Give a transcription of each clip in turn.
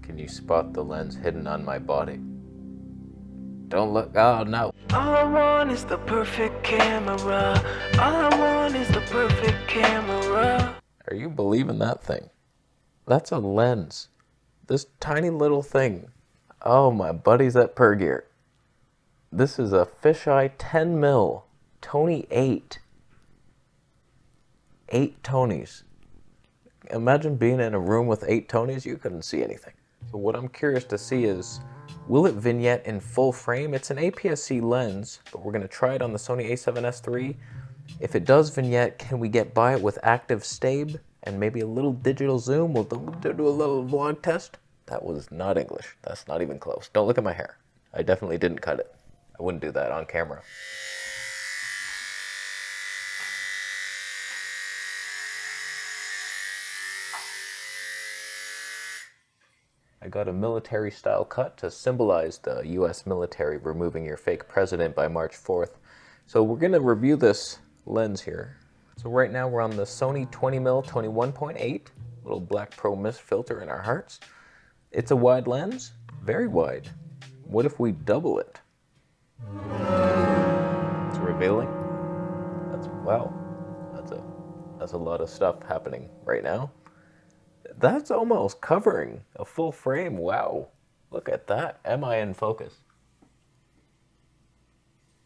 Can you spot the lens hidden on my body? Don't look, oh no. All I want is the perfect camera. All I want is the perfect camera. Are you believing that thing? That's a lens. This tiny little thing. Oh, my buddies at Pergear. This is a fisheye 10mm Toneh 8. 8 Toneys. Imagine being in a room with 8 Toneys, you couldn't see anything. So what I'm curious to see is, will it vignette in full frame? It's an APS-C lens, but we're going to try it on the Sony A7S III. If it does vignette, can we get by it with active stab and maybe a little digital zoom? We'll do a little vlog test. That was not English. That's not even close. Don't look at my hair. I definitely didn't cut it. I wouldn't do that on camera. I got a military style cut to symbolize the US military removing your fake president by March 4th. So we're gonna review this lens here. So right now we're on the Sony 20mm Toneh 1.8, little black pro mist filter in our hearts. It's a wide lens, very wide. What if we double it? It's revealing. Wow, that's a lot of stuff happening right now. That's almost covering a full frame. Wow. Look at that. Am I in focus?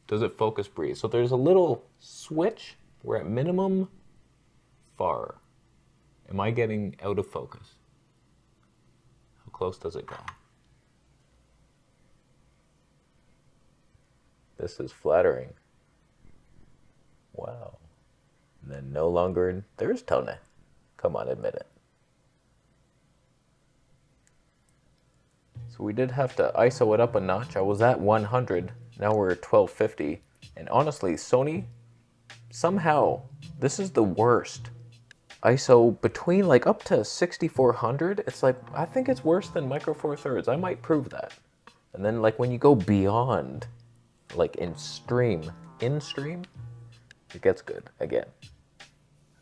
Does it focus breathe? So there's a little switch. We're at minimum far. Am I getting out of focus? How close does it go? This is flattering. Wow. And then no longer, there's Toneh. Come on, admit it. So we did have to ISO it up a notch. I was at 100, now we're at 1250. And honestly, Sony, somehow, this is the worst. ISO between like up to 6400, it's like, I think it's worse than Micro Four Thirds. I might prove that. And then like when you go beyond, like in stream, it gets good again.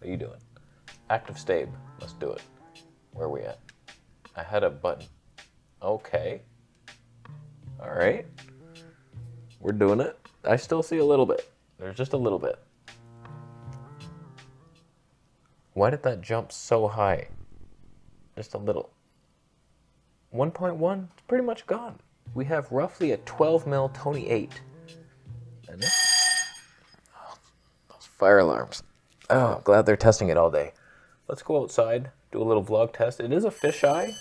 How you doing? Active stab, let's do it. Where are we at? I had a button. Okay. All right. We're doing it. I still see a little bit. There's just a little bit. Why did that jump so high? Just a little. 1.1, it's pretty much gone. We have roughly a 12mm Toneh 8. And those fire alarms. Oh, I'm glad they're testing it all day. Let's go outside, do a little vlog test. It is a fisheye.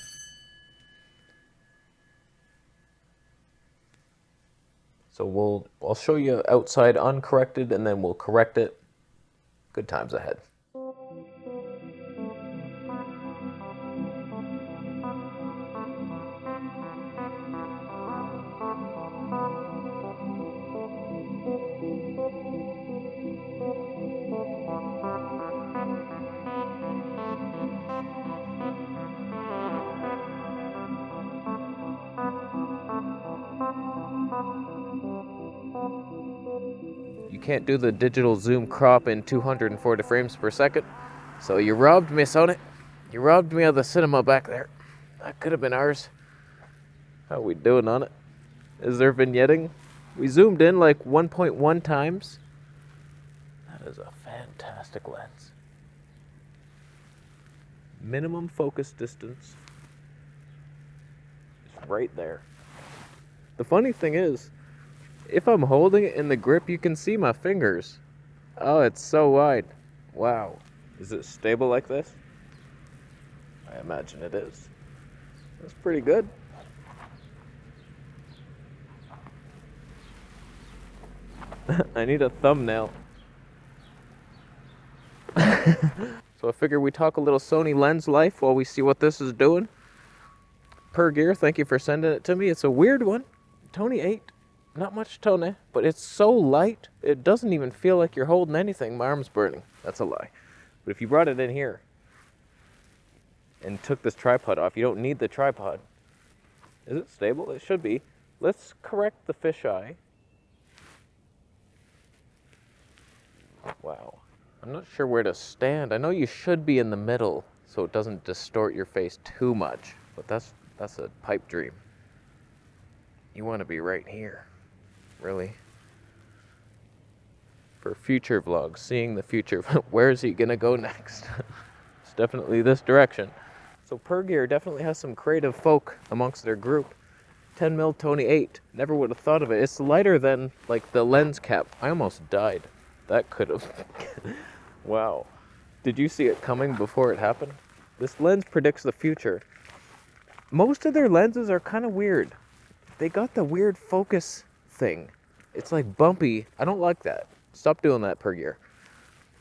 So I'll show you outside uncorrected and then we'll correct it. Good times ahead. You can't do the digital zoom crop in 240 frames per second. So you robbed me, Sony. You robbed me of the cinema back there. That could have been ours. How are we doing on it? Is there vignetting? We zoomed in like 1.1 times. That is a fantastic lens. Minimum focus distance is right there. The funny thing is, if I'm holding it in the grip, you can see my fingers. Oh, it's so wide. Wow. Is it stable like this? I imagine it is. That's pretty good. I need a thumbnail. So I figure we talk a little Sony lens life while we see what this is doing. Pergear, thank you for sending it to me. It's a weird one. Toneh 8. Not much Toneh, but it's so light, it doesn't even feel like you're holding anything. My arm's burning. That's a lie. But if you brought it in here and took this tripod off, you don't need the tripod. Is it stable? It should be. Let's correct the fisheye. Wow. I'm not sure where to stand. I know you should be in the middle so it doesn't distort your face too much, but that's That's a pipe dream. You want to be right here, really. For future vlogs, seeing the future. Where is he gonna go next? It's definitely this direction. So Pergear definitely has some creative folk amongst their group. 10mm Toneh 8. Never would have thought of it. It's lighter than like the lens cap. I almost died. That could have. Wow. Did you see it coming before it happened? This lens predicts the future. Most of their lenses are kind of weird. They got the weird focus thing. It's like bumpy. I don't like that. Stop doing that, Pergear.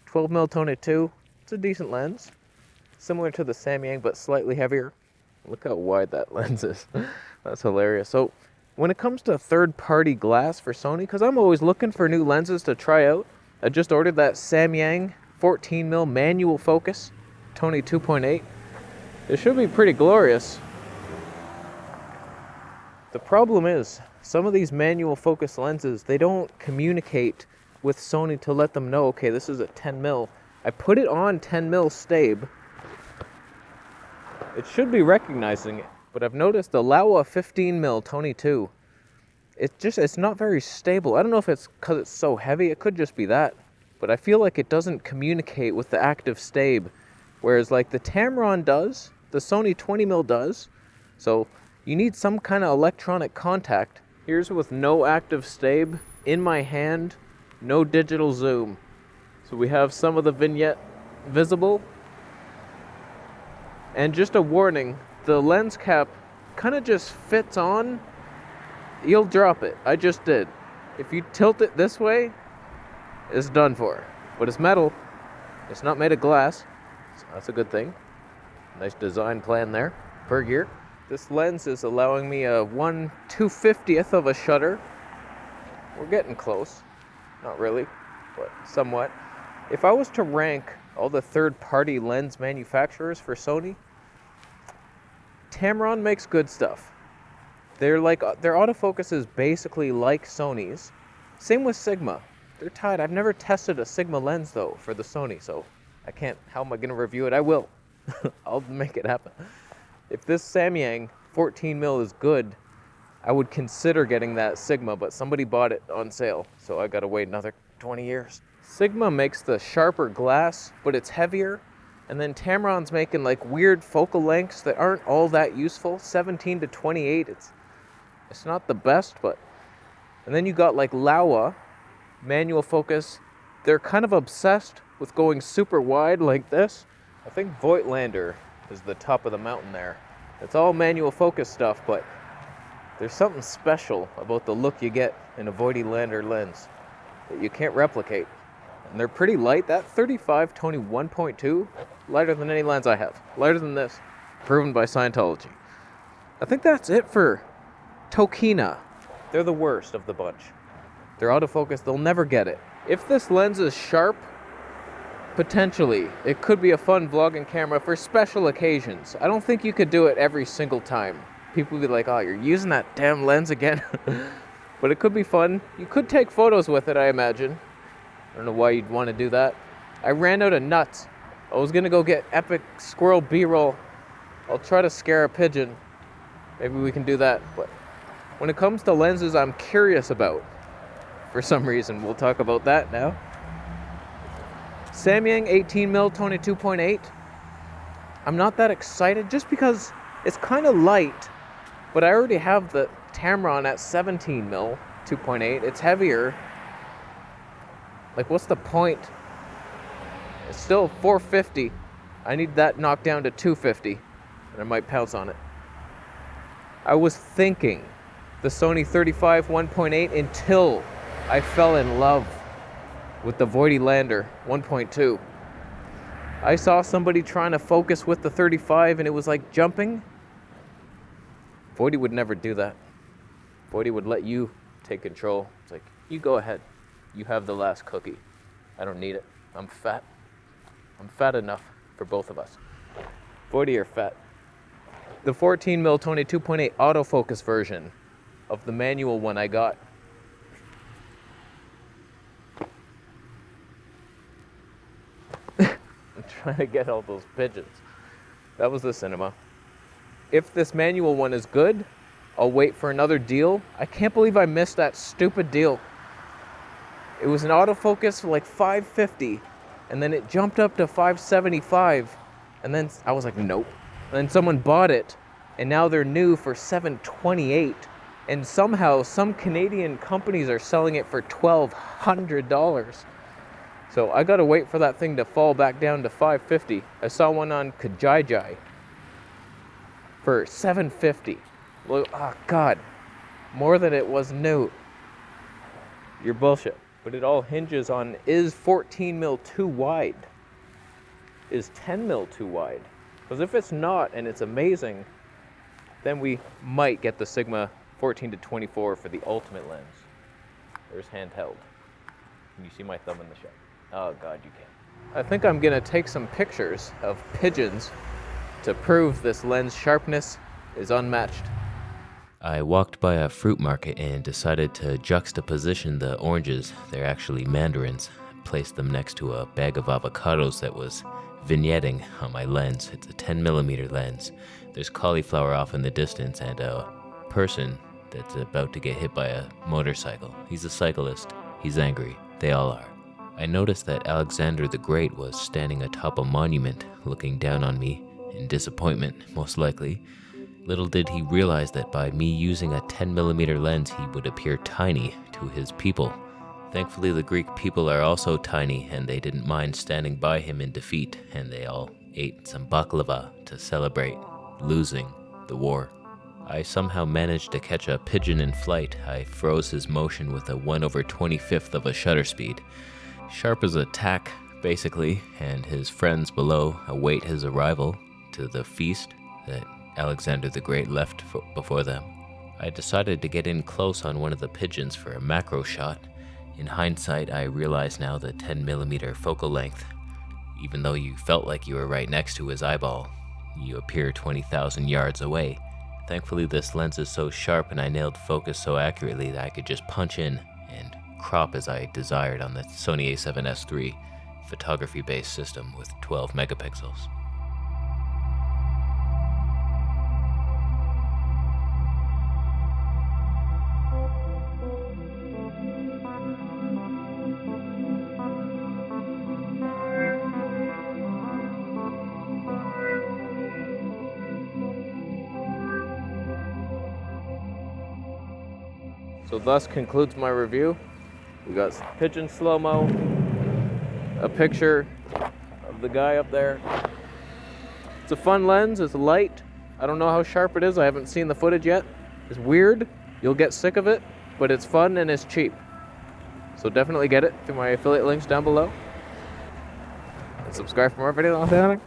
12mm Toneh 2. It's a decent lens. Similar to the Samyang, but slightly heavier. Look how wide that lens is. That's hilarious. So, when it comes to third-party glass for Sony, because I'm always looking for new lenses to try out, I just ordered that Samyang 14mm manual focus, Toneh 2.8. It should be pretty glorious. The problem is, some of these manual focus lenses, they don't communicate with Sony to let them know, okay, this is a 10mm. I put it on 10mm stabe. It should be recognizing it, but I've noticed the Laowa 15mm Toneh 2, it's not very stable. I don't know if it's because it's so heavy, it could just be that, but I feel like it doesn't communicate with the active stabe, whereas like the Tamron does, the Sony 20mm does, so you need some kind of electronic contact. Here's with no active stabe, in my hand, no digital zoom. So we have some of the vignette visible. And just a warning, the lens cap kind of just fits on. You'll drop it. I just did. If you tilt it this way, it's done for. But it's metal. It's not made of glass. So that's a good thing. Nice design plan there. Pergear. This lens is allowing me a 1/250th of a shutter. We're getting close. Not really, but somewhat. If I was to rank all the third-party lens manufacturers for Sony, Tamron makes good stuff. Their autofocus is basically like Sony's. Same with Sigma. They're tied. I've never tested a Sigma lens though for the Sony, so I can't. How am I gonna review it? I will. I'll make it happen. If this Samyang 14mm is good, I would consider getting that Sigma, but somebody bought it on sale, so I gotta wait another 20 years. Sigma makes the sharper glass, but it's heavier. And then Tamron's making like weird focal lengths that aren't all that useful. 17 to 28, it's not the best, but... And then you got like Laowa, manual focus. They're kind of obsessed with going super wide like this. I think Voigtlander is the top of the mountain there. It's all manual focus stuff, but there's something special about the look you get in a Voigtlander lens that you can't replicate. And they're pretty light. That 35 Toneh 1.2, lighter than any lens I have. Lighter than this, proven by Scientology. I think that's it for Toneh. They're the worst of the bunch. They're autofocus, they'll never get it. If this lens is sharp, potentially, it could be a fun vlogging camera for special occasions. I don't think you could do it every single time. People would be like, oh, you're using that damn lens again? But it could be fun. You could take photos with it, I imagine. I don't know why you'd want to do that. I ran out of nuts. I was going to go get epic squirrel B-roll. I'll try to scare a pigeon. Maybe we can do that. But when it comes to lenses I'm curious about, for some reason, we'll talk about that now. Samyang 18mm Toneh 2.8. I'm not that excited just because it's kind of light, but I already have the Tamron at 17mm 2.8. It's heavier. Like, what's the point? It's still 450. I need that knocked down to 250, and I might pounce on it. I was thinking the Sony 35 1.8 until I fell in love with the Voigtlander 1.2. I saw somebody trying to focus with the 35, and it was like jumping. Voidy would never do that. Voidy would let you take control. It's like, you go ahead. You have the last cookie. I don't need it. I'm fat. I'm fat enough for both of us. Voidy, you're fat. The 14mm Toneh 2.8 autofocus version of the manual one I got. I'm trying to get all those pigeons. That was the cinema. if this manual one is good, I'll wait for another deal. I can't believe I missed that stupid deal. It was an autofocus for like $550, and then it jumped up to $575, and then I was like, nope. And then someone bought it, and now they're new for $728, and somehow some Canadian companies are selling it for $1,200. So I gotta wait for that thing to fall back down to $550. I saw one on Kijiji for $750. Well, oh God, more than it was new. You're bullshit. But it all hinges on, is 14mm too wide? Is 10mm too wide? Because if it's not and it's amazing, then we might get the Sigma 14-24 for the ultimate lens. There's handheld. Can you see my thumb in the shot? Oh God, you can. I think I'm gonna take some pictures of pigeons to prove this lens sharpness is unmatched. I walked by a fruit market and decided to juxtaposition the oranges, they're actually mandarins, placed them next to a bag of avocados that was vignetting on my lens. It's a 10mm lens. There's cauliflower off in the distance and a person that's about to get hit by a motorcycle. He's a cyclist. He's angry. They all are. I noticed that Alexander the Great was standing atop a monument, looking down on me, in disappointment, most likely. Little did he realize that by me using a 10mm lens, he would appear tiny to his people. Thankfully, the Greek people are also tiny, and they didn't mind standing by him in defeat, and they all ate some baklava to celebrate losing the war. I somehow managed to catch a pigeon in flight. I froze his motion with a 1/25th of a shutter speed. Sharp as a tack, basically, and his friends below await his arrival to the feast that Alexander the Great left before them. I decided to get in close on one of the pigeons for a macro shot. In hindsight, I realize now the 10mm focal length. Even though you felt like you were right next to his eyeball, you appear 20,000 yards away. Thankfully, this lens is so sharp and I nailed focus so accurately that I could just punch in and crop as I desired on the Sony A7S III photography-based system with 12 megapixels. So thus concludes my review. We got some pigeon slow-mo, a picture of the guy up there. It's a fun lens, it's light. I don't know how sharp it is, I haven't seen the footage yet. It's weird, you'll get sick of it, but it's fun and it's cheap. So definitely get it through my affiliate links down below. And subscribe for more videos on